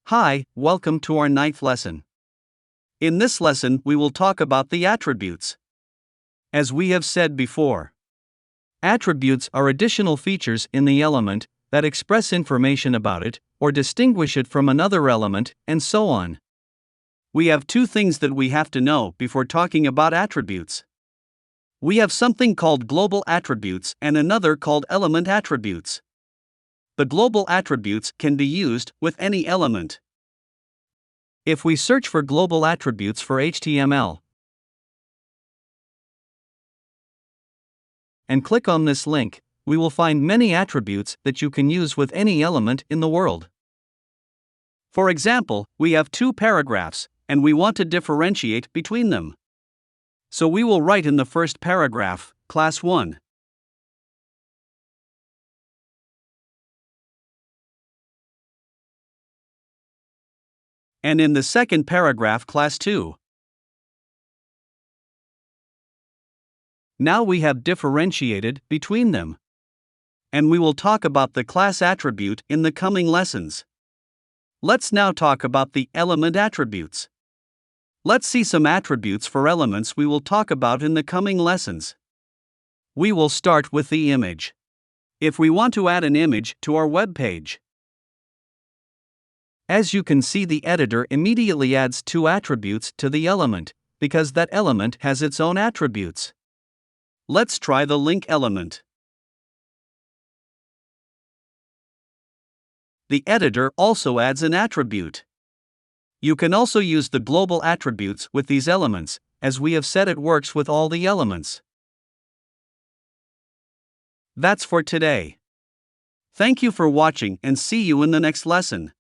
Hi, welcome to our ninth lesson. In this lesson, we will talk about the attributes. As we have said before, attributes are additional features in the element that express information about it or distinguish it from another element, and so on. We have two things that we have to know before talking about attributes. We have something called global attributes and another called element attributes. The global attributes can be used with any element. If we search for global attributes for HTML and click on this link, we will find many attributes that you can use with any element in the world. For example, we have two paragraphs, and we want to differentiate between them. So we will write in the first paragraph, class 1. And in the second paragraph, class 2. Now we have differentiated between them. And we will talk about the class attribute in the coming lessons. Let's now talk about the element attributes. Let's see some attributes for elements we will talk about in the coming lessons. We will start with the image. If we want to add an image to our web page, as you can see, the editor immediately adds two attributes to the element, because that element has its own attributes. Let's try the link element. The editor also adds an attribute. You can also use the global attributes with these elements, as we have said it works with all the elements. That's for today. Thank you for watching and see you in the next lesson.